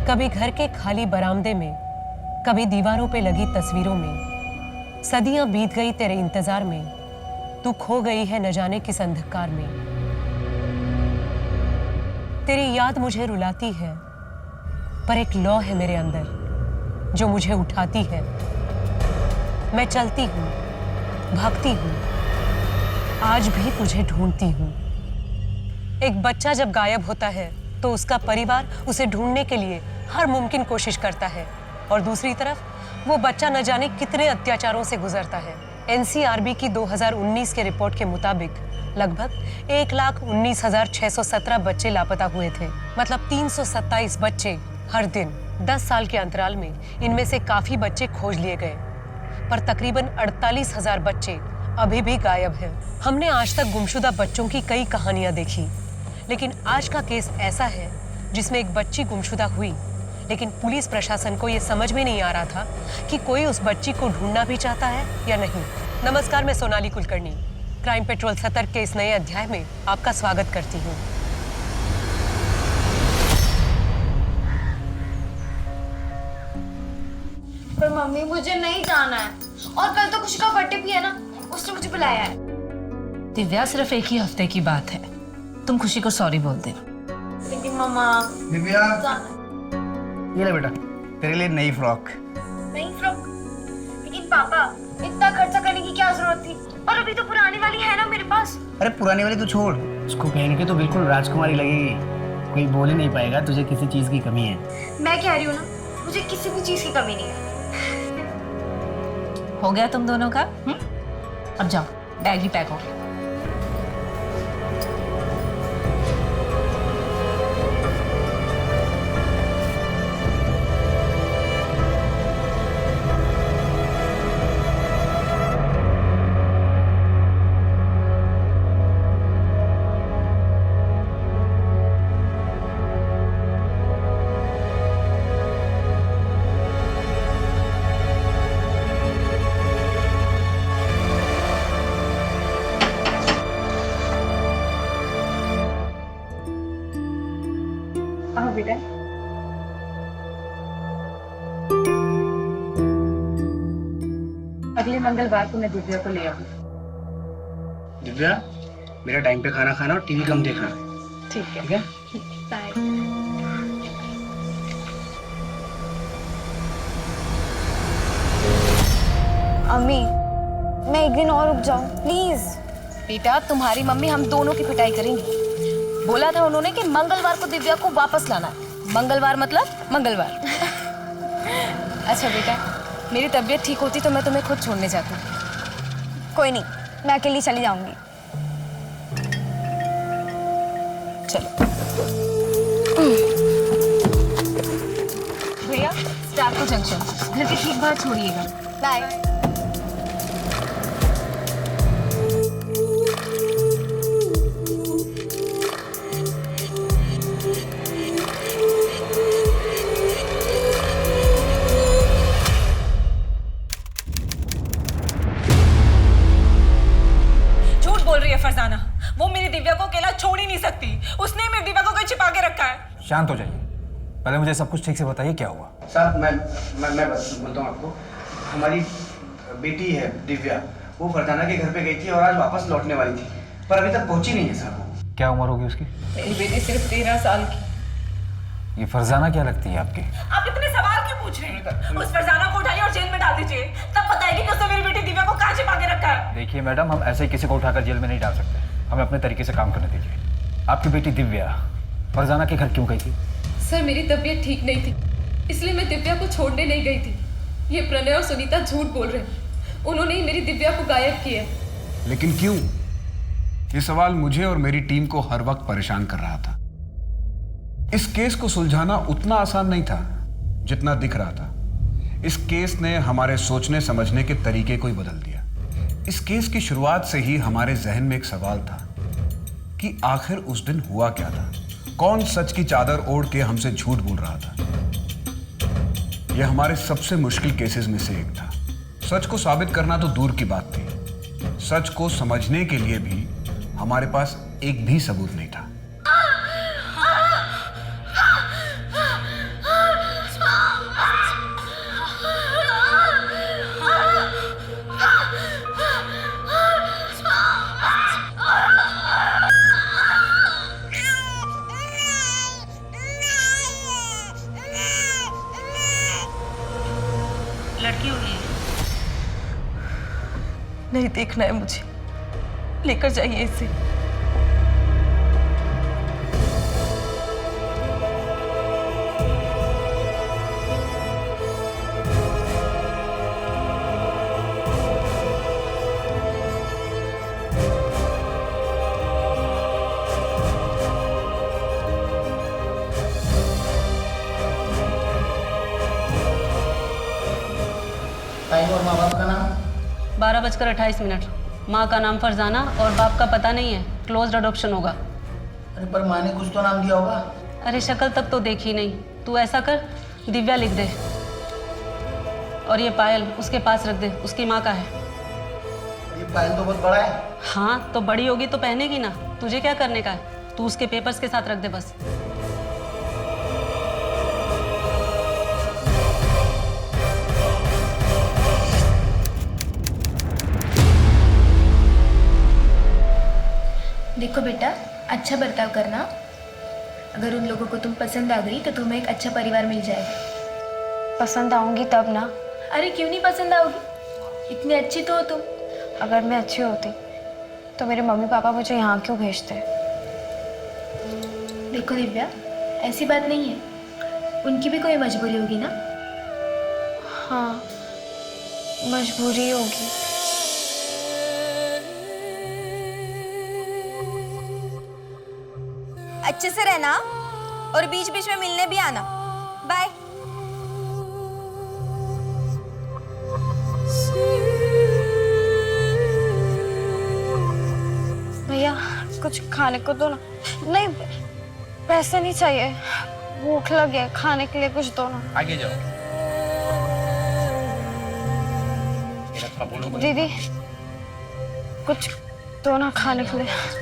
कभी घर के खाली बरामदे में, कभी दीवारों पे लगी तस्वीरों में। सदियां बीत गई तेरे इंतजार में, तू खो गई है न जाने किस अंधकार में। तेरी याद मुझे रुलाती है, पर एक लौ है मेरे अंदर जो मुझे उठाती है। मैं चलती हूँ, भागती हूँ, आज भी तुझे ढूंढती हूँ। एक बच्चा जब गायब होता है तो उसका परिवार उसे ढूंढने के लिए हर मुमकिन कोशिश करता है, और दूसरी तरफ वो बच्चा न जाने कितने अत्याचारों से गुजरता है। एनसीआरबी की 2019 के रिपोर्ट के मुताबिक लगभग 1,19,617 बच्चे लापता हुए थे। मतलब 327 बच्चे हर दिन 10 साल के अंतराल में। इनमें से काफी बच्चे खोज लिए गए, पर तकरीबन 48,000 बच्चे अभी भी गायब हैं। हमने आज तक गुमशुदा बच्चों की कई कहानियां देखी, लेकिन आज का केस ऐसा है जिसमें एक बच्ची गुमशुदा हुई, लेकिन पुलिस प्रशासन को यह समझ में नहीं आ रहा था कि कोई उस बच्ची को ढूंढना भी चाहता है या नहीं। नमस्कार, मैं सोनाली कुलकर्णी क्राइम पेट्रोल सतर्क के इस नए अध्याय में आपका स्वागत करती हूँ। पर मम्मी मुझे नहीं जाना है, और कल तो खुशी का बर्थडे भी है ना, उसने मुझे बुलाया है। दिव्या, सिर्फ एक ही हफ्ते की बात है, तुम खुशी को सॉरी बोल दे। लेकिन मम्मा दिव्या, जाना ये ले बेटा तेरे लिए नई फ्रॉक। नहीं फ्रॉक, लेकिन पापा इतना खर्चा करने की क्या जरूरत थी, और अभी तो पुरानी वाली है ना मेरे पास। अरे पुरानी वाली तू छोड़, उसको पहन के तो बिल्कुल राजकुमारी लगेगी, कोई बोल ही नहीं पाएगा तुझे किसी चीज की कमी है। मैं कह रही हूँ ना, मुझे किसी भी चीज की कमी नहीं है। हो गया तुम दोनों का? अब जाओ, बैग भी पैक हो गया। बेटा अगले मंगलवार को मैं दिव्या को ले आऊंगी। दिव्या, मेरा टाइम पे खाना खाना और टीवी कम देखना। ठीक है। ठीक है? बाय। अम्मी, मैं एक दिन और रुक जाऊं प्लीज। बेटा, तुम्हारी मम्मी हम दोनों की पिटाई करेंगी। बोला था उन्होंने कि मंगलवार को दिव्या को वापस लाना है। मंगलवार मतलब मंगलवार। अच्छा बेटा, मेरी तबीयत ठीक होती तो मैं तुम्हें खुद छोड़ने जाती। कोई नहीं, मैं अकेली चली जाऊंगी। चलो भैया, स्टार्को जंक्शन, घर के ठीक बाहर छोड़िएगा। बाय। फरजाना, वो मेरी दिव्या को अकेला छोड़ ही नहीं सकती। उसने मेरी दिव्या को कहीं छिपा के रखा है। शांत हो जाइए, पहले मुझे सब कुछ ठीक से बताइए क्या हुआ। साहब मैं बोलता हूँ आपको, हमारी बेटी है दिव्या, वो फरजाना के घर पे गई थी और आज वापस लौटने वाली थी, पर अभी तक पहुंची नहीं है साहब। क्या उम्र होगी उसकी? मेरी बेटी सिर्फ 13 साल की। ये फरजाना क्या लगती है आपकी? आप इतने सवाल क्यों पूछ रहे हैं? उस फरजाना को उठाइए और जेल में डाल दीजिए, तब बताएगी कि उसने मेरी बेटी दिव्या को कहाँ छिपा के रखा है। देखिए मैडम, हम ऐसे ही किसी को उठाकर जेल में नहीं डाल सकते, हमें अपने तरीके से काम करने दीजिए। आपकी बेटी दिव्या फरजाना के घर क्यों गई थी? सर, मेरी तबीयत ठीक नहीं थी, इसलिए मैं दिव्या को छोड़ने नहीं गई थी। ये प्रणय और सुनीता झूठ बोल रहे हैं, उन्होंने ही मेरी दिव्या को गायब किया। लेकिन क्यों? ये सवाल मुझे और मेरी टीम को हर वक्त परेशान कर रहा था। इस केस को सुलझाना उतना आसान नहीं था जितना दिख रहा था। इस केस ने हमारे सोचने समझने के तरीके को ही बदल दिया। इस केस की शुरुआत से ही हमारे जहन में एक सवाल था कि आखिर उस दिन हुआ क्या था, कौन सच की चादर ओढ़ के हमसे झूठ बोल रहा था। यह हमारे सबसे मुश्किल केसेस में से एक था। सच को साबित करना तो दूर की बात थी, सच को समझने के लिए भी हमारे पास एक भी सबूत नहीं था। लड़की हुई है। नहीं देखना है मुझे, लेकर जाइए इसे। टाइम और माँ बाप का नाम? 12:28। माँ का नाम फरजाना और बाप का पता नहीं है, क्लोज्ड अडॉप्शन होगा। अरे पर माँ ने कुछ तो नाम दिया होगा। अरे शक्ल तक तो देखी नहीं। तू ऐसा कर, दिव्या लिख दे और ये पायल उसके पास रख दे, उसकी माँ का है। ये पायल तो बहुत बड़ा है। हाँ तो बड़ी होगी तो पहनेगी ना, तुझे क्या करने का है? तू उसके पेपर्स के साथ रख दे बस। देखो बेटा, अच्छा बर्ताव करना। अगर उन लोगों को तुम पसंद आ गई तो तुम्हें एक अच्छा परिवार मिल जाएगा। पसंद आऊंगी तब ना। अरे क्यों नहीं पसंद आओगी? इतनी अच्छी तो हो तुम। अगर मैं अच्छी होती तो मेरे मम्मी पापा मुझे यहाँ क्यों भेजते? देखो दिव्या, ऐसी बात नहीं है, उनकी भी कोई मजबूरी होगी ना। हाँ, मजबूरी होगी। अच्छे से रहना और बीच बीच में मिलने भी आना। बाय। भैया कुछ खाने को दो ना। नहीं, पैसे नहीं चाहिए, भूख लगी है, खाने के लिए कुछ दो ना। आगे जाओ। दीदी कुछ दो ना खाने के लिए।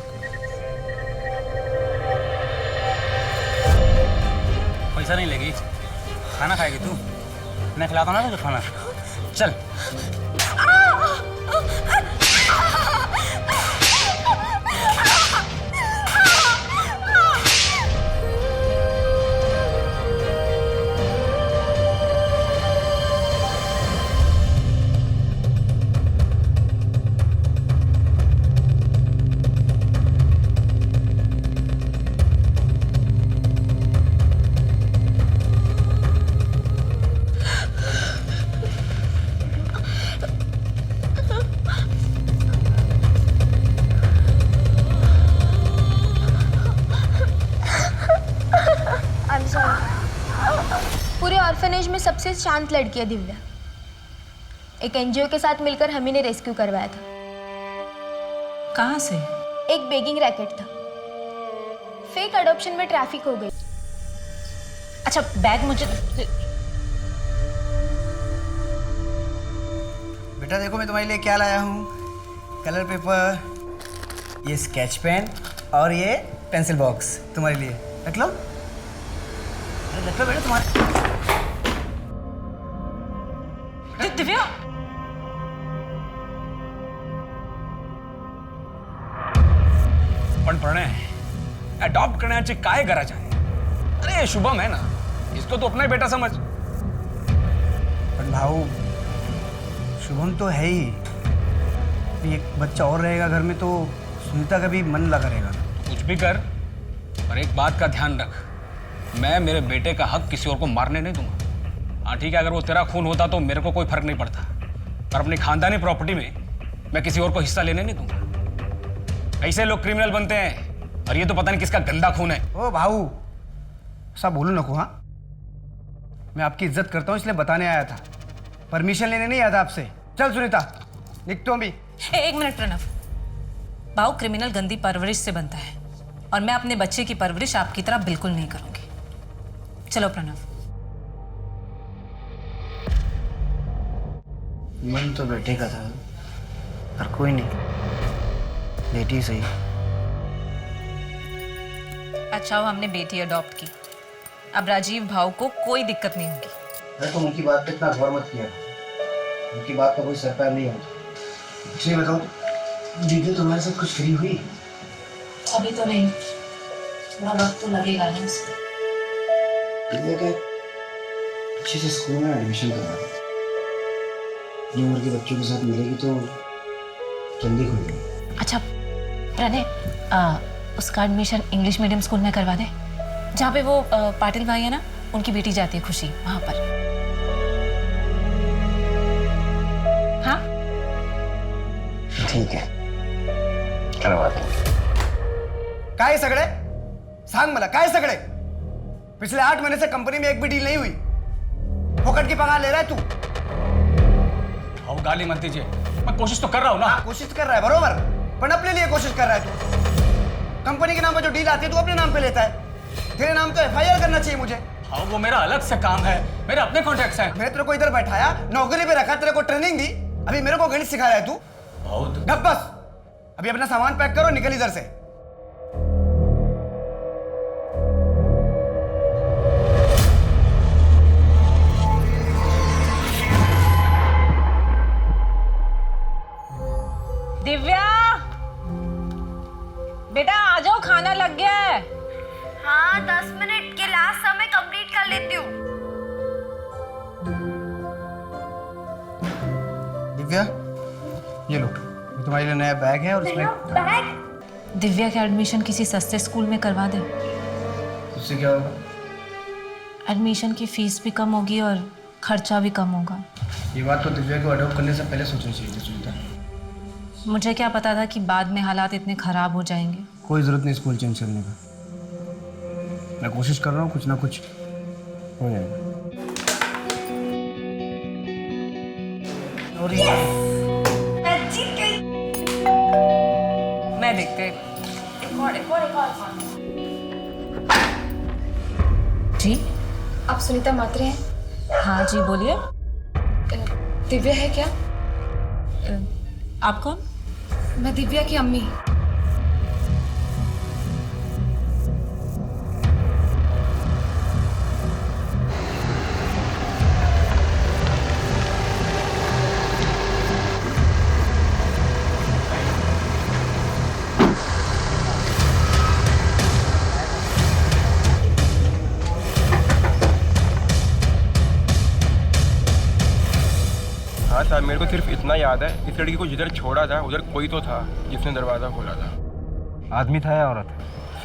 पैसा नहीं लेगी, खाना खाएगी तू? मैं खिलाता ना तुझे खाना। चल। पूरे ऑर्फनेज में सबसे शांत लड़की है दिव्या। एक एनजीओ के साथ मिलकर हम ही ने रेस्क्यू करवाया था। कहाँ से? एक बेगिंग रैकेट था। फेक अडॉप्शन में ट्रैफिक हो गई। अच्छा बैग मुझे। बेटा देखो मैं तुम्हारे लिए क्या लाया हूँ। कलर पेपर, ये स्केच पेन और ये पेंसिल बॉक्स तुम्हारे लिए। रख लो। अरे रख लो बेटा तुम्हारे। दिव्या पण प्रणय अडॉप्ट करण्याची काय गरज आहे? अरे शुभम है ना, इसको तो अपना ही बेटा समझ। पर भाऊ शुभम तो है ही, एक बच्चा और रहेगा घर में तो सुनीता का भी मन लगा रहेगा। कुछ भी कर, पर एक बात का ध्यान रख, मैं मेरे बेटे का हक किसी और को मारने नहीं दूंगा। हाँ ठीक है, अगर वो तेरा खून होता तो मेरे को कोई फर्क नहीं पड़ता, पर अपनी खानदानी प्रॉपर्टी में मैं किसी और को हिस्सा लेने नहीं दूंगा। ऐसे लोग क्रिमिनल बनते हैं, और ये तो पता नहीं किसका गंदा खून है। ओ भाऊ ऐसा बोलो नको। हाँ मैं आपकी इज्जत करता हूँ इसलिए बताने आया था, परमिशन लेने नहीं आया था आपसे। चल सुनीता निकतो भी। एक मिनट प्रणव, भाव क्रिमिनल गंदी परवरिश से बनता है और मैं अपने बच्चे की परवरिश आपकी तरह बिल्कुल नहीं करूंगी। चलो प्रणव। मन तो बेटे का था, पर कोई नहीं, बेटी सही। अच्छा वो हमने बेटी अडॉप्ट की, अब राजीव भाव को कोई दिक्कत नहीं होगी। अरे तुम उनकी बात पे इतना गौर मत किया, उनकी बात का कोई सरकार नहीं होती। इसलिए बताओ दीदी तुम्हारे साथ कुछ फ्री हुई? अभी तो नहीं, थोड़ा वक्त तो लगेगा ना उसको। अच्छे से स्कूल में एडमिशन करवा दो। ये उम्र के बच्चों के साथ मिलेगी तो जल्दी खुलेगी। अच्छा प्रणय, उसका एडमिशन इंग्लिश मीडियम स्कूल में करवा दे, जहाँ पे वो पाटिल भाई है ना, उनकी बेटी जाती है खुशी, वहाँ पर। हाँ ठीक है, करवा देंगे। काय सगळे सांग मला, काय सगळे? पिछले 8 महीने से कंपनी में एक भी डील नहीं हुई, फोकट की पगार ले रहा है तू। भाऊ गाली मत दीजिए, मैं कोशिश तो कर रहा हूँ ना। कोशिश कर रहा है बरोबर, पर अपने लिए कोशिश कर रहा है तू। कंपनी के नाम पर जो डील आती है तू अपने नाम पे लेता है, तेरे नाम तो FIR करना चाहिए मुझे। हाँ वो मेरा अलग से काम है, मेरे अपने कॉन्ट्रैक्ट्स हैं। मैंने तेरे को इधर बैठाया, नौकरी पे रखा, तेरे को ट्रेनिंग दी, अभी मेरे को गणित सिखा रहा है तू। बहुत गप बस, अभी अपना सामान पैक करो, निकल इधर से। दिव्या, बेटा आ जाओ, खाना लग गया है। हाँ 10 मिनट के लास्ट समय कंप्लीट कर लेती हूँ। दिव्या ये लो, ये तुम्हारे लिए नया बैग है और इसमें दिव्या का एडमिशन किसी सस्ते स्कूल में करवा दे, उससे क्या होगा? एडमिशन की फीस भी कम होगी और खर्चा भी कम होगा। ये बात तो दिव्या को अडॉप्ट करने से पहले सोचनी चाहिए थी सुनीता। मुझे क्या पता था कि बाद में हालात इतने खराब हो जाएंगे। कोई जरूरत नहीं स्कूल चेंज करने का, मैं कोशिश कर रहा हूँ, कुछ ना कुछ हो जाएगा। मैं देखते। जी आप सुनीता मात्रे हैं? हाँ जी बोलिए। दिव्या है क्या? आप कौन? मैं दिव्या की अम्मी। हाँ साहब, मेरे को सिर्फ इतना याद है, इस लड़की को जिधर छोड़ा था उधर कोई तो था जिसने दरवाज़ा खोला था। आदमी था या औरत?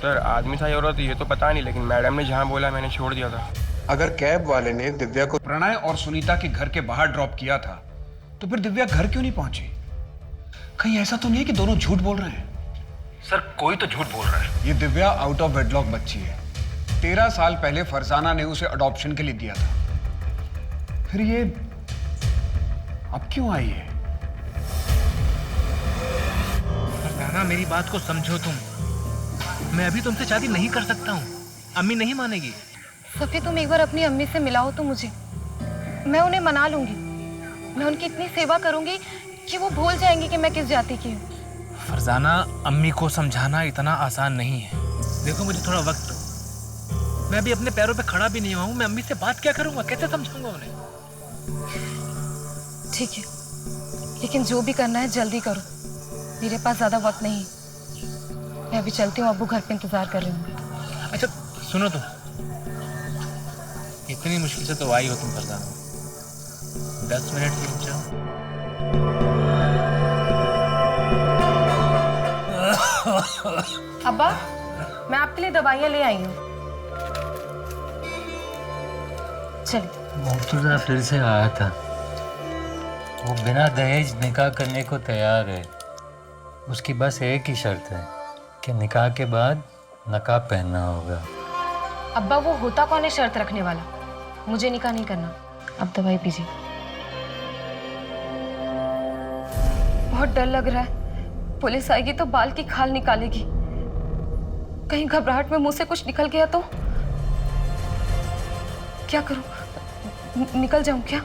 सर आदमी था या औरत ये तो पता नहीं, लेकिन मैडम ने जहाँ बोला मैंने छोड़ दिया था। अगर कैब वाले ने दिव्या को प्रणय और सुनीता के घर के बाहर ड्रॉप किया था तो फिर दिव्या घर क्यों नहीं पहुंची? कहीं ऐसा तो नहीं है कि दोनों झूठ बोल रहे हैं? सर कोई तो झूठ बोल रहा है। ये दिव्या आउट ऑफ वेडलॉक बच्ची है। 13 साल पहले फरजाना ने उसे अडॉप्शन के लिए दिया था, फिर ये अब क्यों आई है? फरजाना मेरी बात को समझो तुम, मैं अभी तुमसे शादी नहीं कर सकता हूँ, अम्मी नहीं मानेगी। सफी तुम एक बार अपनी अम्मी से मिलाओ तो मुझे, मैं उन्हें मना लूंगी। मैं उनकी इतनी सेवा करूंगी कि वो भूल जाएंगी कि मैं किस जाति की हूँ। फरजाना अम्मी को समझाना इतना आसान नहीं है। देखो मुझे थोड़ा वक्त दो, मैं अभी अपने पैरों पे खड़ा भी नहीं हुआ हूँ। मैं अम्मी से बात क्या करूँगा, कैसे समझाऊंगा उन्हें? ठीक है, लेकिन जो भी करना है जल्दी करो, मेरे पास ज्यादा वक्त नहीं। मैं अभी चलती हूँ, अब्बू घर पे इंतजार कर रही हूँ। अच्छा सुनो तुम, इतनी मुश्किल से तो आई हो तुम फरजाना, 10 मिनट रुक जाओ। अब्बा मैं आपके लिए दवाइयाँ ले आई हूँ। चलिए। मुर्तजा फिर से आया था, वो बिना दहेज निकाह करने को तैयार है। उसकी बस एक ही शर्त है कि निकाह के बाद नकाब पहनना होगा। अब्बा वो होता कौन है शर्त रखने वाला? मुझे निकाह नहीं करना। अब दवाई पीजिए। बहुत डर लग रहा है, पुलिस आएगी तो बाल की खाल निकालेगी। कहीं घबराहट में मुंह से कुछ निकल गया तो क्या करूं? निकल जाऊं क्या?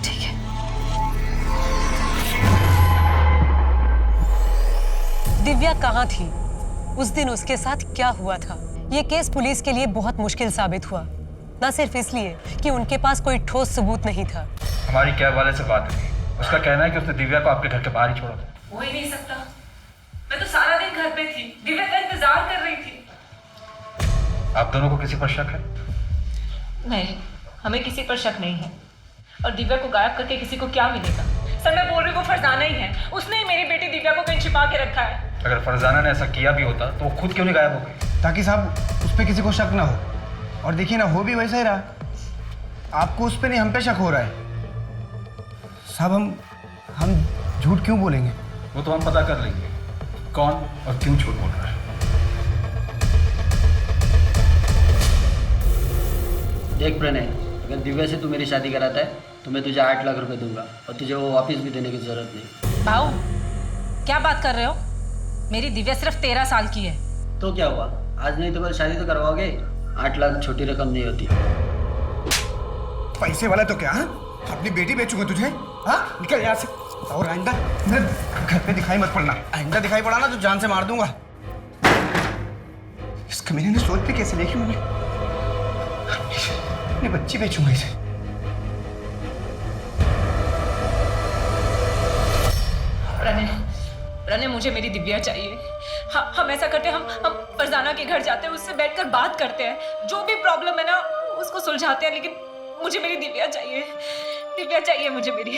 ठीक है। दिव्या कहाँ थी उस दिन? उसके साथ क्या हुआ था? ये केस पुलिस के लिए बहुत मुश्किल साबित हुआ, न सिर्फ इसलिए कि उनके पास कोई ठोस सबूत नहीं था। हमारी कैब वाले से बात हुई, उसका कहना है कि उसने दिव्या को आपके घर के बाहर ही छोड़ा था। हो ही नहीं सकता, मैं तो सारा दिन घर पे थी, दिव्या का इंतजार कर रही थी। आप दोनों को किसी पर शक है? नहीं, हमें किसी पर शक नहीं है, और दिव्या को गायब करके किसी को क्या मिलेगा? सर मैं बोल रही हूँ वो फरजाना ही है, उसने ही मेरी बेटी दिव्या को कहीं छिपा के रखा है। अगर फरजाना ने ऐसा किया भी होता तो वो खुद क्यों नहीं गायब हो गई? ताकि साहब उस पर किसी को शक ना हो, और देखिए ना हो भी वैसा ही रहा। आपको उस पर नहीं, हम पे शक हो रहा है साहब। हम झूठ क्यों बोलेंगे? वो तो हम पता कर लेंगे कौन और क्यों झूठ बोल रहा है। देख प्रणय, अगर दिव्या से तू मेरी शादी कराता है तो मैं तुझे 8 लाख रुपए दूंगा, और तुझे वो वापस भी देने की जरूरत नहीं। भाऊ क्या बात कर रहे हो? मेरी दिव्या सिर्फ 13 साल की है। तो क्या हुआ, आज नहीं तो कल शादी तो करवाओगे। 8 लाख छोटी रकम नहीं होती। पैसे वाला तो क्या? अपनी बेटी बेचूंगा तुझे? हाँ, निकल यहाँ से। और आइंदा मेरे घर पे दिखाई मत पड़ना। आइंदा दिखाई पड़ा ना तो जान से मार दूंगा। इस कमीने ने सोच भी कैसे लिया कि मैं अपनी बच्ची बेचूंगा इसे। प्रणय मुझे मेरी दिव्या चाहिए। हम ऐसा करते हैं, हम फरजाना के घर जाते हैं, उससे बैठकर बात करते हैं, जो भी प्रॉब्लम है ना उसको सुलझाते हैं, लेकिन मुझे मेरी दिव्या चाहिए। दिव्या चाहिए मुझे मेरी।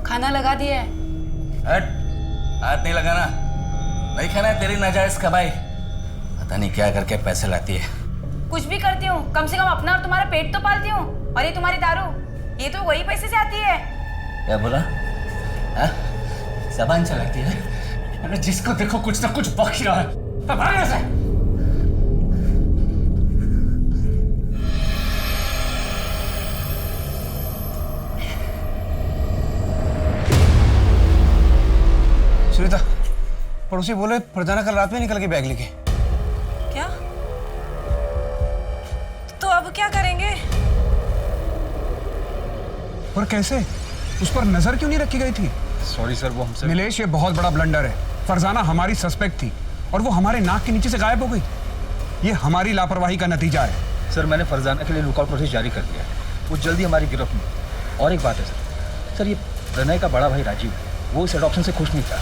खाना लगा दिया है। हट, हाथ नहीं लगाना। नहीं खाना है तेरी नाजायज कमाई। पता नहीं क्या करके पैसे लाती है। कुछ भी करती हूँ, कम से कम अपना और तुम्हारा पेट तो पालती हूँ। और ये तुम्हारी दारू, ये तो वही पैसे से आती है। क्या बोला? हाँ? जबान चलाती है। अरे जिसको देखो कुछ ना कुछ बक ही रहा है। अब भाग यहाँ से। सुनीता, पड़ोसी बोले फरजाना कल रात में निकल के बैग लेके। क्या? तो अब क्या करेंगे? पर कैसे? उस पर नजर क्यों नहीं रखी गई थी? सॉरी सर, वो हमसे। नीलेश, ये बहुत बड़ा ब्लंडर है। फरजाना हमारी सस्पेक्ट थी और वो हमारे नाक के नीचे से गायब हो गई। ये हमारी लापरवाही का नतीजा है। सर मैंने फरजाना के लिए लुकआउट नोटिस जारी कर दिया है, वो जल्दी हमारी गिरफ्त में। और एक बात है सर, ये प्रणय का बड़ा भाई राजीव है, वो इस एडॉप्शन से खुश नहीं था।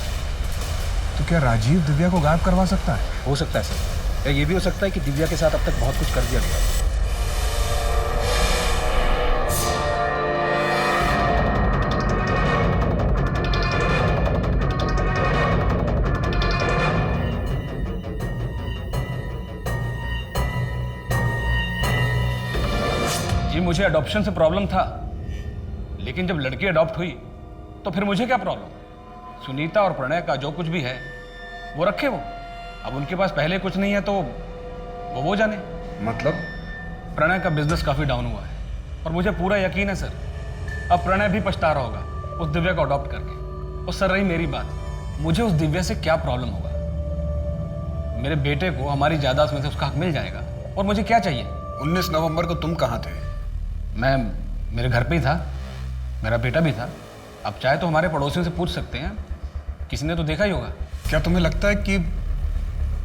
तो क्या राजीव दिव्या को गायब करवा सकता है? हो सकता है सर, या ये भी हो सकता है कि दिव्या के साथ अब तक बहुत कुछ कर दिया गया है। जी मुझे अडॉप्शन से प्रॉब्लम था, लेकिन जब लड़की अडॉप्ट हुई तो फिर मुझे क्या प्रॉब्लम? सुनीता और प्रणय का जो कुछ भी है वो रखे वो। अब उनके पास पहले कुछ नहीं है तो वो जाने। मतलब? प्रणय का बिजनेस काफ़ी डाउन हुआ है और मुझे पूरा यकीन है सर, अब प्रणय भी पछता रहा होगा उस दिव्या को अडॉप्ट करके। और सर रही मेरी बात, मुझे उस दिव्या से क्या प्रॉब्लम होगा? मेरे बेटे को हमारी जायदाद में से उसका हक मिल जाएगा, और मुझे क्या चाहिए? 19 नवंबर को तुम कहाँ थे? मैं मेरे घर पे ही था, मेरा बेटा भी था। अब चाहे तो हमारे पड़ोसियों से पूछ सकते हैं, किसी ने तो देखा ही होगा। क्या तुम्हें लगता है कि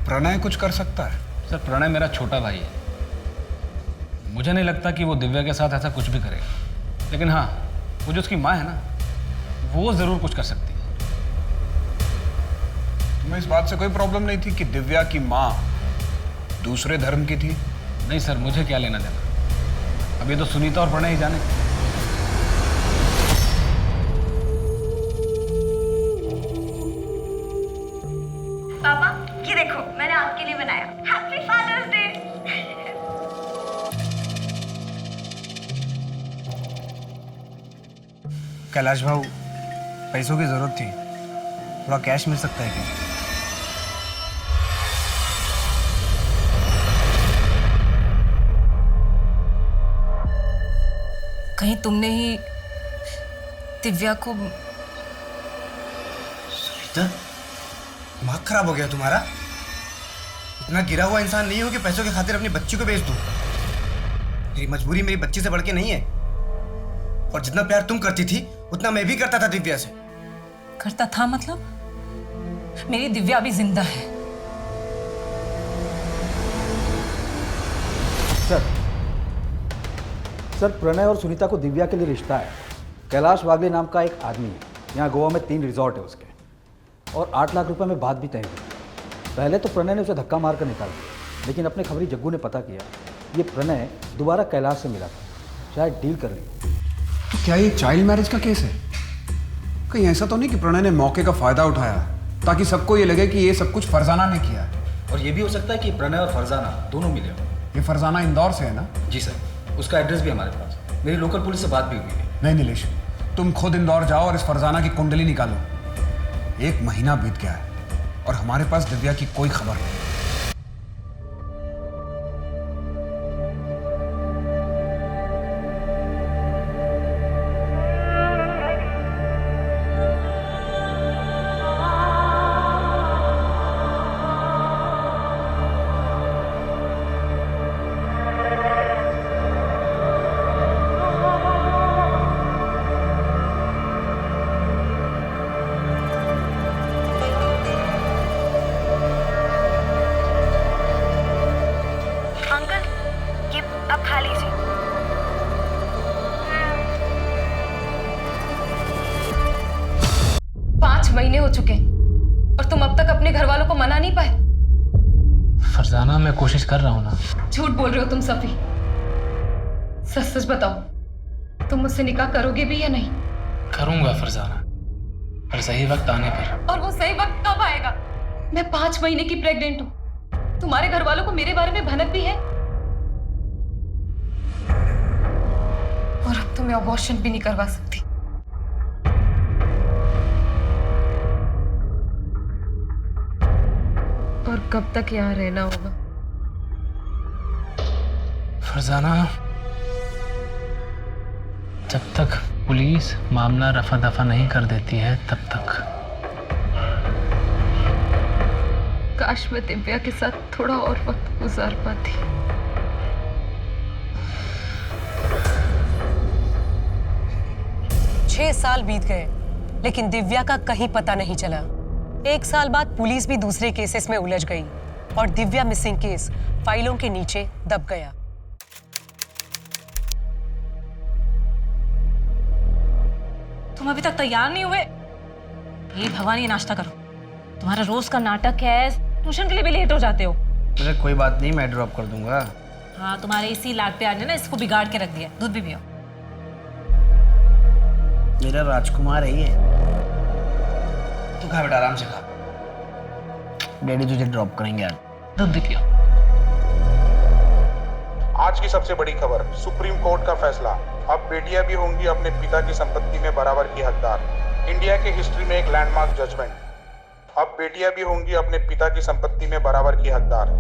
प्रणय कुछ कर सकता है? सर प्रणय मेरा छोटा भाई है, मुझे नहीं लगता कि वो दिव्या के साथ ऐसा कुछ भी करेगा। लेकिन हाँ, वो जो उसकी माँ है ना, वो ज़रूर कुछ कर सकती है। तुम्हें इस बात से कोई प्रॉब्लम नहीं थी कि दिव्या की माँ दूसरे धर्म की थी? नहीं सर, मुझे क्या लेना देना, अब ये तो सुनीता और प्रणय ही जाने। पापा ये देखो मैंने आपके लिए बनाया। Happy father's day. कैलाश भाऊ, पैसों की जरूरत थी, थोड़ा कैश मिल सकता है क्या? कहीं तुमने ही दिव्या को? सुनीता, दिमाग खराब हो गया तुम्हारा? इतना गिरा हुआ इंसान नहीं हो कि पैसों की खातिर अपनी बच्ची को बेच दूं। मेरी मजबूरी मेरी बच्ची से बढ़ के नहीं है, और जितना प्यार तुम करती थी उतना मैं भी करता था दिव्या से। करता था मतलब? मेरी दिव्या भी जिंदा है। सर प्रणय और सुनीता को दिव्या के लिए रिश्ता है। कैलाश वागले नाम का एक आदमी है, यहाँ गोवा में 3 रिजॉर्ट है उसके। और 8 लाख रुपए में बात भी तय हुई। पहले तो प्रणय ने उसे धक्का मारकर निकाल दिया, लेकिन अपने खबरी जग्गू ने पता किया ये प्रणय दोबारा कैलाश से मिला था, शायद डील कर रही। तो क्या ये चाइल्ड मैरिज का केस है? कहीं ऐसा तो नहीं कि प्रणय ने मौके का फायदा उठाया ताकि सबको ये लगे कि ये सब कुछ फरजाना ने किया है? और ये भी हो सकता है कि प्रणय और फरजाना दोनों मिले हों। ये फरजाना इंदौर से है ना? जी सर, उसका एड्रेस भी हमारे पास, मेरी लोकल पुलिस से बात भी हुई है। नहीं नीलेश, तुम खुद इंदौर जाओ और इस फरजाना की कुंडली निकालो। 1 महीना बीत गया है और हमारे पास दिव्या की कोई खबर नहीं। अब खा लीजिए। 5 महीने हो चुके हैं और तुम अब तक अपने घर वालों को मना नहीं पाए। फरजाना, मैं कोशिश कर रहा हूँ ना। झूठ बोल रहे हो तुम सभी। सच सच बताओ, तुम मुझसे निकाह करोगे भी या नहीं? करूंगा फरजाना, पर सही वक्त आने पर। और वो सही वक्त कब आएगा? मैं 5 महीने की प्रेग्नेंट हूँ। तुम्हारे घर वालों को मेरे बारे में भनक भी है और अब तो मैं अबॉर्शन भी नहीं करवा सकती। और कब तक यहाँ रहना होगा? फरजाना, जब तक पुलिस मामला रफा दफा नहीं कर देती है तब तक। काश मैं दिव्या के साथ थोड़ा और वक्त गुजार पाती। छह साल बीत गए लेकिन दिव्या का कहीं पता नहीं चला। 1 साल बाद पुलिस भी दूसरे केसेस में उलझ गई और दिव्या मिसिंग केस फाइलों के नीचे दब गया। तुम अभी तक तैयार नहीं हुए? ये भगवान, ये नाश्ता करो। तुम्हारा रोज का नाटक है, ट्यूशन के लिए भी लेट हो जाते हो। अरे कोई बात नहीं, मैं ड्रॉप कर दूंगा। हाँ, तुम्हारे इसी लाड प्यार ने ना इसको बिगाड़ के रख दिया। दूध भी पियो। मेरा राजकुमार है ये। तू खा बेटा, आराम से खा। डैडी तुझे ड्रॉप करेंगे यार। दूध भी पियो। आज की सबसे बड़ी खबर, सुप्रीम कोर्ट का फैसला। अब बेटियां भी होंगी अपने पिता की संपत्ति में बराबर की हकदार। इंडिया की हिस्ट्री में एक लैंडमार्क जजमेंट। अब बेटियां भी होंगी अपने पिता की संपत्ति में बराबर की हकदार।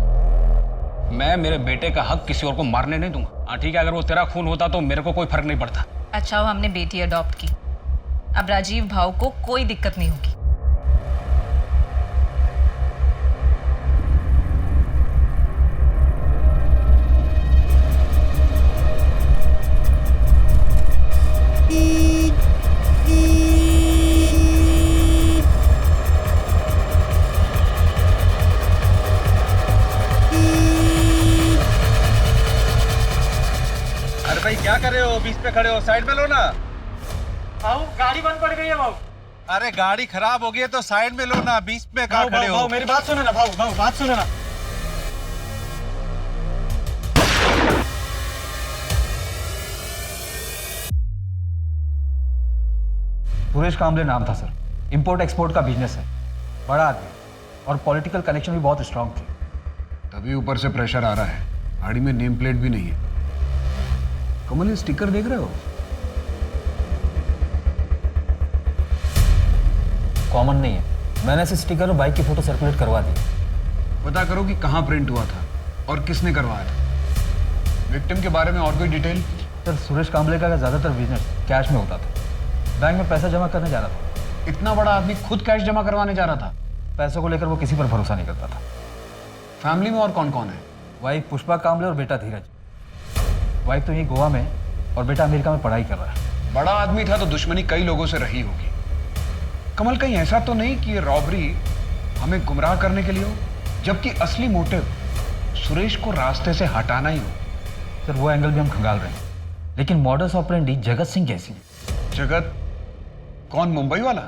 मैं मेरे बेटे का हक किसी और को मारने नहीं दूंगा। हाँ ठीक है, अगर वो तेरा खून होता तो मेरे को कोई फर्क नहीं पड़ता। अच्छा हो हमने बेटी अडॉप्ट की। अब राजीव भाव को कोई दिक्कत नहीं होगी। भाई क्या कर रहे हो? बीच पे खड़े हो, साइड में लो ना। भाऊ गाड़ी बंद पड़ गई है भाऊ। अरे गाड़ी खराब हो गई है तो साइड में लो ना, बीच में कहाँ खड़े हो? मेरी बात सुनो ना भाऊ, बात सुनो ना। सुरेश कांबले नाम था सर, इंपोर्ट एक्सपोर्ट का बिजनेस है, बड़ा आदमी और पॉलिटिकल कनेक्शन भी बहुत स्ट्रांग थे। तभी ऊपर से प्रेशर आ रहा है। गाड़ी में नेम प्लेट भी नहीं है। कमल, ये स्टिकर देख रहे हो? कॉमन नहीं है। मैंने ऐसे स्टिकर और बाइक की फोटो सर्कुलेट करवा दी। पता करो कि कहाँ प्रिंट हुआ था और किसने करवाया था। विक्टिम के बारे में और कोई डिटेल? सर, सुरेश कांबले का ज़्यादातर बिजनेस कैश में होता था। बैंक में पैसा जमा करने जा रहा था। इतना बड़ा आदमी खुद कैश जमा करवाने जा रहा था? पैसों को लेकर वो किसी पर भरोसा नहीं करता था। फैमिली में और कौन कौन है? वाइफ पुष्पा कांबले और बेटा धीरज। वाइफ तो यही गोवा में और बेटा अमेरिका में पढ़ाई कर रहा है। बड़ा आदमी था तो दुश्मनी कई लोगों से रही होगी। कमल, कहीं ऐसा तो नहीं कि ये रॉबरी हमें गुमराह करने के लिए हो, जबकि असली मोटिव सुरेश को रास्ते से हटाना ही हो? सर, वो एंगल भी हम खंगाल रहे हैं, लेकिन मॉडस ऑपरेंडी जगत सिंह कैसी है? जगत कौन? मुंबई वाला?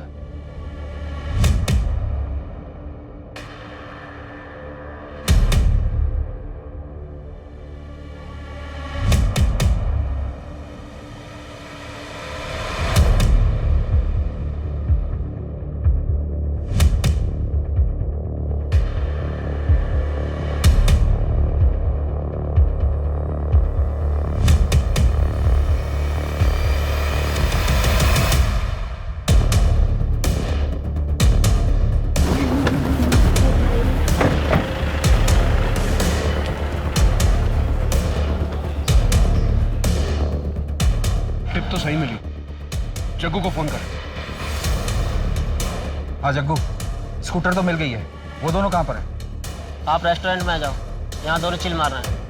जग्गू को फोन कर। हाँ जग्गू, स्कूटर तो मिल गई है, वो दोनों कहाँ पर है? आप रेस्टोरेंट में आ जाओ, यहाँ दोनों चिल मार रहे हैं।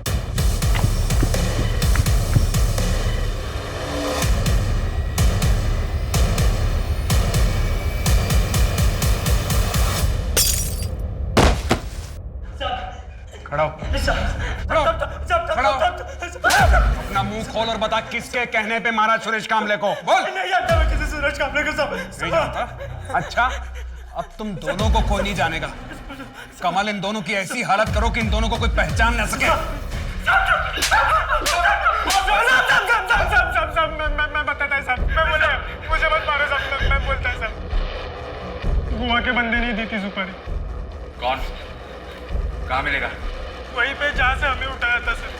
खड़ा हो। खड़ा हो। अपना मुंह खोल और बता किसके कहने पे मारा सुरेश कामले को, बोल। नहीं जानता मैं किसी सुरेश कामले को सब। नहीं जानता? अच्छा, अब तुम दोनों को कोई नहीं जानेगा। कमल, इन दोनों की ऐसी हालत करो कि इन दोनों को कोई पहचान न सके। मैं बताता है साहब, मैं बोले मुझे मत मारो साहब, मैं बोलता है साहब। गुआ के बंदे नहीं दी थी सुपारी। कौन? कहाँ मिलेगा? वहीं पे जहाँ से हमें उठाया था सर।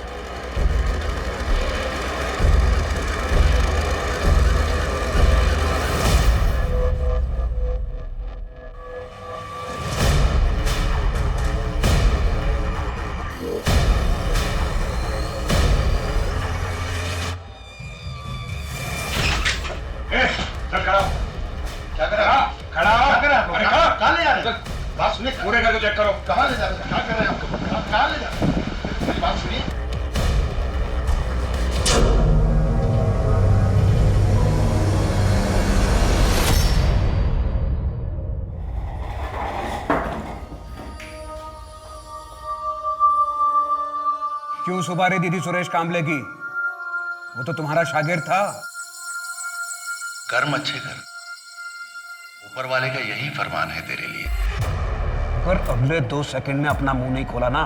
क्या कर रहा? खड़ा हो। कहाँ ले जा रहे? बात सुनिए, पूरे घर को चेक करो। कहाँ ले जा रहे? क्या कर रहे हो? कहाँ ले जा रहे? बात सुनिए। क्यों सुपारी दी थी सुरेश कामले की? वो तो तुम्हारा शागिर्द था। कर्म अच्छे कर, ऊपर वाले का यही फरमान है तेरे लिए। अगर अगले 2 सेकंड में अपना मुंह नहीं खोला ना,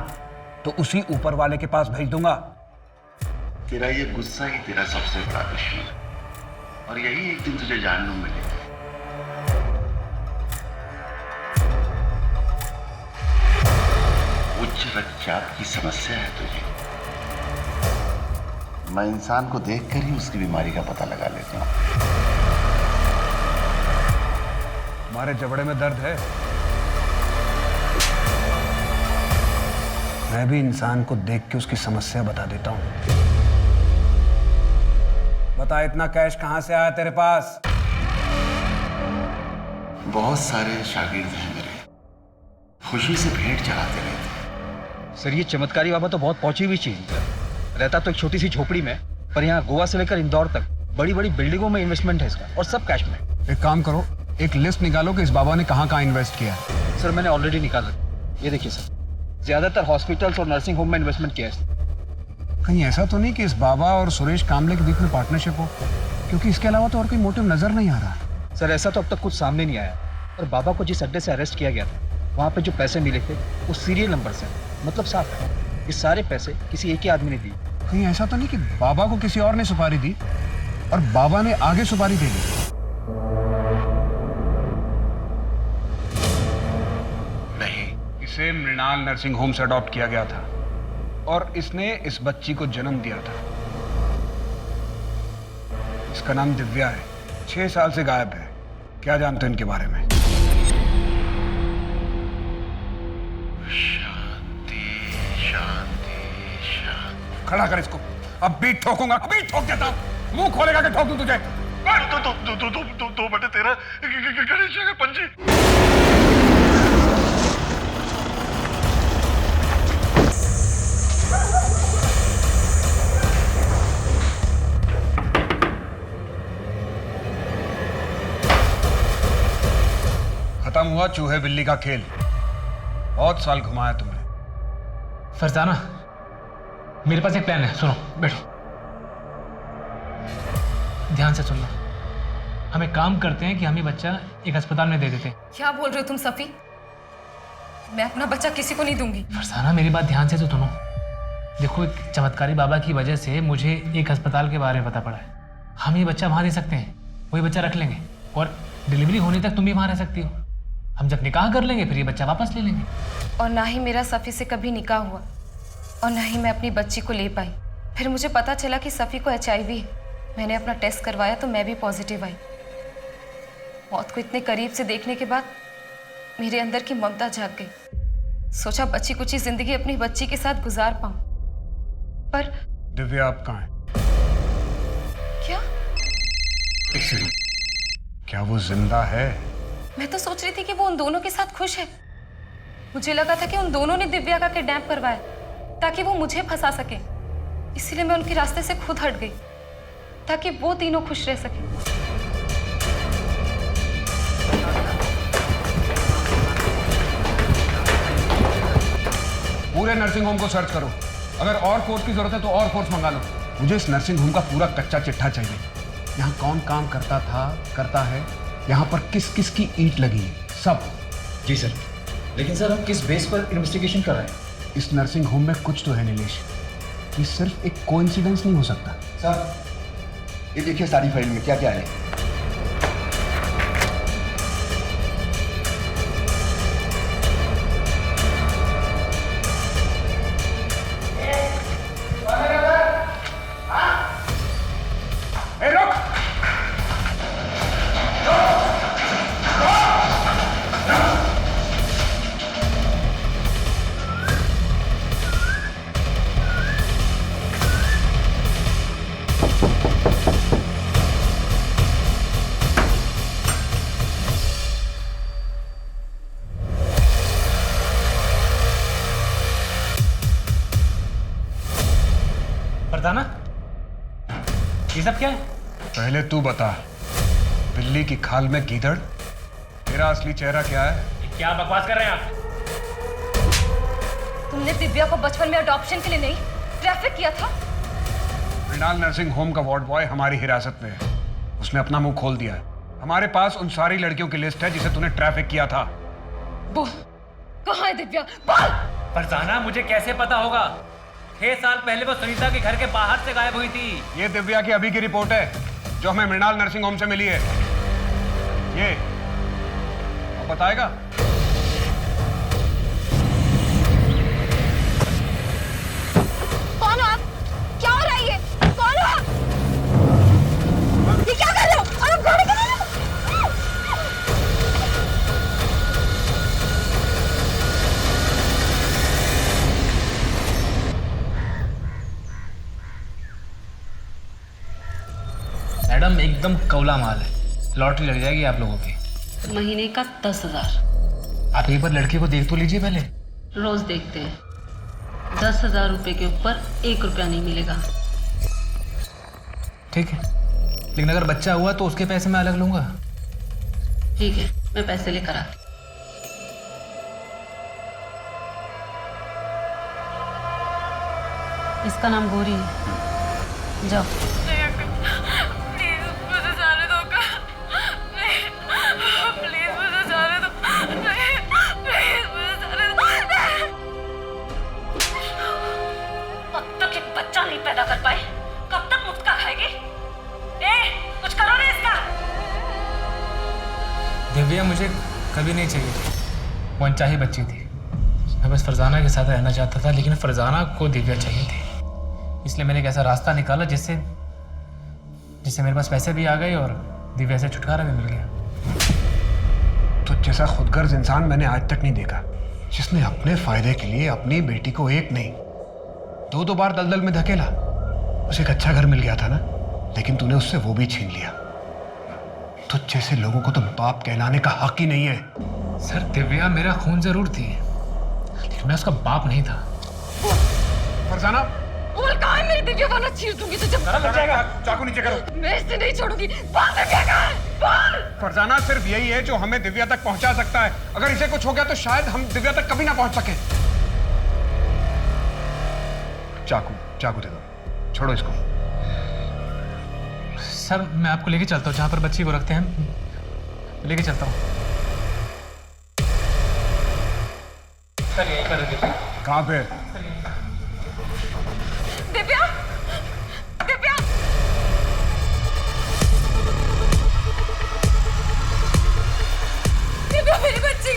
तो उसी ऊपर वाले के पास भेज दूंगा। तेरा ये गुस्सा ही तेरा सबसे बड़ा दुश्मन है, और यही एक दिन तुझे जानने में मिलेगा। उच्च रक्तचाप की समस्या है तुझे। मैं इंसान को देखकर ही उसकी बीमारी का पता लगा लेता हूँ। तुम्हारे जबड़े में दर्द है? मैं भी इंसान को देख के उसकी समस्या बता देता हूं। बता, इतना कैश कहां से आया तेरे पास? बहुत सारे शागिर्द हैं मेरे, खुशी से भेंट चढ़ाते रहते। सर, ये चमत्कारी बाबा तो बहुत पहुंची हुई चीज है। रहता तो एक छोटी सी झोपड़ी में, पर यहाँ गोवा से लेकर इंदौर तक बड़ी बड़ी बिल्डिंगों में इन्वेस्टमेंट है इसका, और सब कैश में। एक काम करो, एक लिस्ट निकालो कि इस बाबा ने कहाँ इन्वेस्ट किया है। सर, मैंने ऑलरेडी निकाला। ये देखिए सर, ज्यादातर हॉस्पिटल्स और नर्सिंग होम में इन्वेस्टमेंट किया है। कहीं ऐसा तो नहीं कि इस बाबा और सुरेश कामले के बीच में पार्टनरशिप हो? क्योंकि इसके अलावा तो और कोई मोटिव नजर नहीं आ रहा। सर, ऐसा तो अब तक कुछ सामने नहीं आया। और बाबा को जिस अड्डे से अरेस्ट किया गया था, वहाँ पे जो पैसे मिले थे वो सीरियल नंबर से, मतलब साफ है ये सारे पैसे किसी एक ही आदमी ने दिए। कहीं ऐसा तो नहीं कि बाबा को किसी और ने सुपारी दी और बाबा ने आगे सुपारी दे दी? इसे मृणाल नर्सिंग होम से अडॉप्ट किया गया था और इसने इस बच्ची को जन्म दिया था। इसका नाम दिव्या है, 6 साल से गायब है। क्या जानते हो इनके बारे में? शांति शांति शांति। खड़ा कर इसको, अब भी ठोकूंगा, अभी ठोक देता हूं। मुंह खोलेगा कि ठोक दूं तुझे? 2/13 गणेश का पंजी। खत्म हुआ चूहे बिल्ली का खेल। बहुत साल घुमाया तुमने। फरजाना, मेरे पास एक प्लान है, सुनो, बैठो, ध्यान से सुनना। हम एक काम करते हैं कि हम ये बच्चा एक अस्पताल में दे देते हैं। क्या बोल रहे हो तुम सफी? मैं अपना बच्चा किसी को नहीं दूंगी। फरजाना, मेरी बात ध्यान से तो सुनो। देखो, एक चमत्कारी बाबा की वजह से मुझे एक अस्पताल के बारे में पता पड़ा है। हम ये बच्चा वहां दे सकते हैं, वही बच्चा रख लेंगे और डिलीवरी होने तक तुम भी वहां रह सकती हो। हम जब निकाह कर लेंगे फिर ये बच्चा वापस ले लेंगे। और ना ही मेरा सफ़ी से कभी निकाह हुआ और ना ही मैं अपनी बच्ची को ले पाई। फिर मुझे पता चला कि सफ़ी को HIV है। मैंने अपना टेस्ट करवाया तो मैं भी पॉजिटिव आई। मौत को इतने करीब से देखने के बाद मेरे अंदर की ममता जाग गई। सोचा बच्ची कुछ जिंदगी अपनी बच्ची के साथ गुजार पाऊं, पर दिव्या आप कहाँ हैं? क्या? क्या वो जिंदा है? मैं तो सोच रही थी कि वो उन दोनों के साथ खुश है। मुझे लगा था कि उन दोनों ने दिव्या का किडनैप करवाया ताकि वो मुझे फंसा सके, इसीलिए मैं उनके रास्ते से खुद हट गई ताकि वो तीनों खुश रह सके। पूरे नर्सिंग होम को सर्च करो। अगर और फोर्स की जरूरत है तो और फोर्स मंगा लो। मुझे इस नर्सिंग होम का पूरा कच्चा चिट्ठा चाहिए। यहाँ कौन काम करता था, करता है, यहाँ पर किस किस की ईंट लगी है, सब। जी सर, लेकिन सर हम किस बेस पर इन्वेस्टिगेशन कर रहे हैं? इस नर्सिंग होम में कुछ तो है नीलेश। ये सिर्फ एक कोइंसिडेंस नहीं हो सकता। सर ये देखिए सारी फाइल में क्या क्या है। फरजाना, ये सब क्या है? पहले तू बता, बिल्ली की खाल में गीदड़, तेरा असली चेहरा क्या है? क्या बकवास कर रहे हैं आप? तुमने दिव्या को बचपन में अडॉप्शन के लिए नहीं, ट्रैफिक किया था। मृणाल नर्सिंग होम का वार्ड बॉय हमारी हिरासत में है। उसने अपना मुंह खोल दिया है। हमारे पास उन सारी लड़कियों की लिस्ट है जिसे तूने ट्रैफिक किया था। बोल, कहाँ है दिव्या? बोल। फरजाना, मुझे कैसे पता होगा? 6 साल पहले वो सुनीता के घर के बाहर से गायब हुई थी। ये दिव्या की अभी की रिपोर्ट है जो हमें मृणाल नर्सिंग होम से मिली है। ये वो बताएगा। कौन हो आप? क्या हो रहा है ये? कौन हो आप? ये क्या कर रहे हो? और आप गाड़ी कर रहे हो? मैडम एकदम कौला माल है, लॉटरी लग जाएगी आप लोगों की। महीने का 10,000। आप एक बार लड़की को देख तो लीजिए पहले। रोज देखते हैं। 10,000 रुपए के ऊपर 1 रुपया नहीं मिलेगा। ठीक है, लेकिन अगर बच्चा हुआ तो उसके पैसे मैं अलग लूंगा। ठीक है, मैं पैसे लेकर आती। इसका नाम गौरी है। जाओ। बच्चा नहीं पैदा कर पाए, कब तक मुफ्त का खाएगी? ए, कुछ करो ना इसका। दिव्या मुझे कभी नहीं चाहिए थी, वो अनचाही बच्ची थी। मैं बस फरजाना के साथ रहना चाहता था, लेकिन फरजाना को दिव्या चाहिए थी। इसलिए मैंने एक ऐसा रास्ता निकाला जिससे मेरे पास पैसे भी आ गए और दिव्या से छुटकारा भी मिल गया। तो जैसा खुदगर्ज इंसान मैंने आज तक नहीं देखा, जिसने अपने फायदे के लिए अपनी बेटी को एक नहीं 2 बार दलदल में धकेला। उसे एक अच्छा घर मिल गया था ना, लेकिन तूने उससे वो भी छीन लिया। तुझ जैसे लोगों को तो बाप कहलाने का हक ही नहीं है। सर, दिव्या मेरा खून जरूर थी, लेकिन मैं उसका बाप नहीं था। फरजाना, बोल, कहाँ है मेरी दिव्या? वरना चीर दूंगी तुझे। लग जाएगा। चाकू नीचे करो। मैं इसे नहीं छोड़ूंगी। बोल, दिव्या कहाँ है? बोल। फरजाना, सिर्फ यही है जो हमें दिव्या तक पहुंचा सकता है। अगर इसे कुछ हो गया तो शायद हम दिव्या तक कभी ना पहुंच सके। चाकू दे दो, छोड़ो इसको। सर, मैं आपको लेके चलता हूँ जहाँ पर बच्ची को रखते हैं, लेके चलता हूँ। सर, यहीं पर रखिए। कहाँ पे? दिव्या, दिव्या, दिव्या मेरी बच्ची।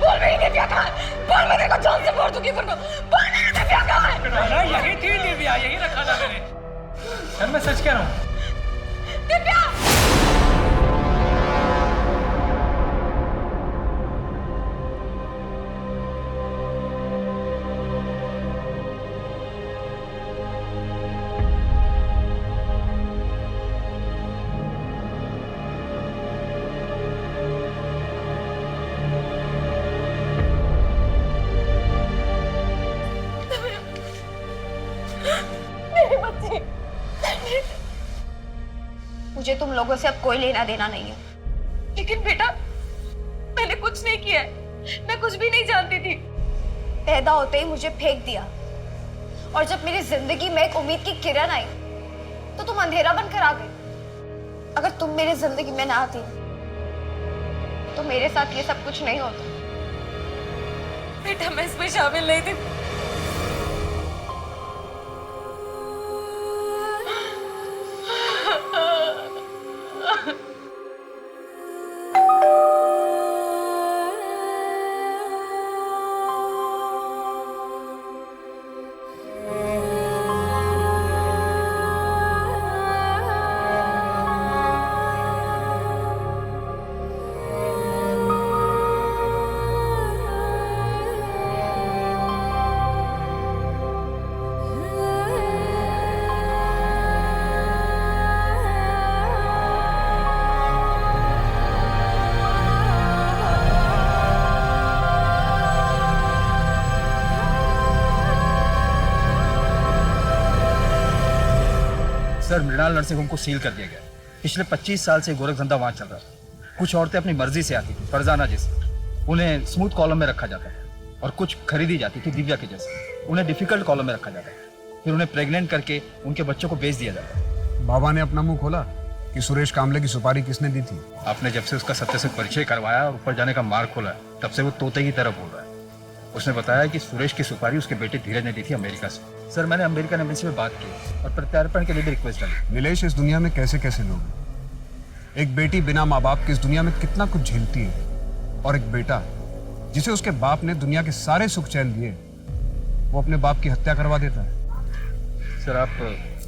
बोल, मेरी दिव्या कहाँ है? बोल, मैं तेरे को जान से मार दूंगी वरना। बोल, मेरी दिव्या कहाँ है? यही थी दिव्या, यही रखा था मैंने। सर, मैं सच कह रहा हूँ। दिव्या! मुझे तुम लोगों से अब कोई लेना देना नहीं है। लेकिन बेटा मैंने कुछ नहीं किया है, मैं कुछ भी नहीं जानती थी। पैदा होते ही मुझे फेंक दिया और जब मेरी जिंदगी में एक उम्मीद की किरण आई तो तुम अंधेरा बनकर आ गई। अगर तुम मेरी जिंदगी में ना आती तो मेरे साथ ये सब कुछ नहीं होता। बेटा मैं इसमें शामिल नहीं थी। सर मृणाल नर्सिंग होम को सील कर दिया गया। पिछले 25 साल से गोरख धंधा वहाँ चल रहा था। कुछ औरतें अपनी मर्जी से आती थी, फरजाना जैसे, उन्हें स्मूथ कॉलम में रखा जाता है, और कुछ खरीदी जाती थी दिव्या के जैसे, उन्हें डिफिकल्ट कॉलम में रखा जाता है, फिर उन्हें प्रेग्नेंट करके उनके बच्चों को बेच दिया जाता है। बाबा ने अपना मुंह खोला कि सुरेश कामले की सुपारी किसने दी थी। आपने जब से उसका सत्य से परिचय करवाया और ऊपर जाने का मार्ग खोला, तब से वो तोते की तरह बोल रहा है। उसने बताया कि सुरेश की सुपारी उसके बेटे धीरज ने दी थी अमेरिका से। सर मैंने अमेरिकन एम्बेसी में बात की और प्रत्यार्पण के लिए भी रिक्वेस्ट डाली। नीलेश, इस दुनिया में कैसे कैसे लोग हैं। एक बेटी बिना माँ बाप के इस दुनिया में कितना कुछ झेलती है, और एक बेटा जिसे उसके बाप ने दुनिया के सारे सुख चैन दिए, वो अपने बाप की हत्या करवा देता है। सर आप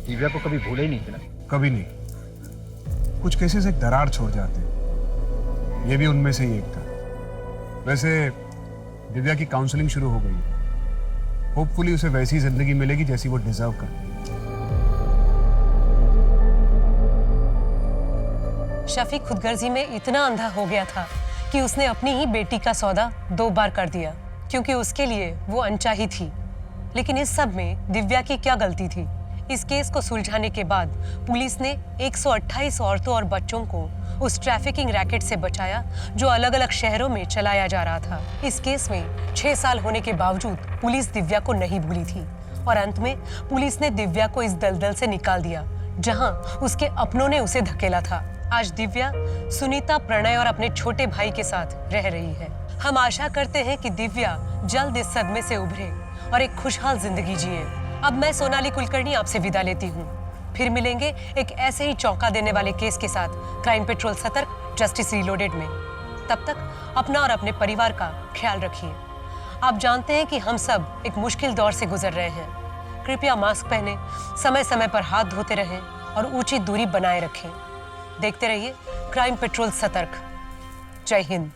दिव्या को कभी भूले ही नहीं थे ना? कभी नहीं। कुछ केसेस एक दरार छोड़ जाते हैं, ये भी उनमें से ही एक था। वैसे दिव्या की काउंसलिंग शुरू हो गई है। होपफुली उसे वैसी जिंदगी मिलेगी जैसी वो डिजर्व करती है। शफीक खुदगर्जी में इतना अंधा हो गया था कि उसने अपनी ही बेटी का सौदा 2 बार कर दिया, क्योंकि उसके लिए वो अनचाही थी। लेकिन इस सब में दिव्या की क्या गलती थी? इस केस को सुलझाने के बाद पुलिस ने 128 औरतों और बच्चों को उस ट्रैफिकिंग रैकेट से बचाया जो अलग अलग शहरों में चलाया जा रहा था। इस केस में 6 साल होने के बावजूद पुलिस दिव्या को नहीं भूली थी, और अंत में पुलिस ने दिव्या को इस दलदल से निकाल दिया जहां उसके अपनों ने उसे धकेला था। आज दिव्या सुनीता, प्रणय और अपने छोटे भाई के साथ रह रही है। हम आशा करते हैं कि दिव्या जल्द इस सदमे से उभरे और एक खुशहाल जिंदगी जिए। अब मैं सोनाली कुलकर्णी आपसे विदा लेती हूँ। फिर मिलेंगे एक ऐसे ही चौंका देने वाले केस के साथ क्राइम पेट्रोल सतर्क जस्टिस रीलोडेड में। तब तक अपना और अपने परिवार का ख्याल रखिए। आप जानते हैं कि हम सब एक मुश्किल दौर से गुजर रहे हैं। कृपया मास्क पहने, समय समय पर हाथ धोते रहें और उचित दूरी बनाए रखें। देखते रहिए क्राइम पेट्रोल सतर्क। जय हिंद।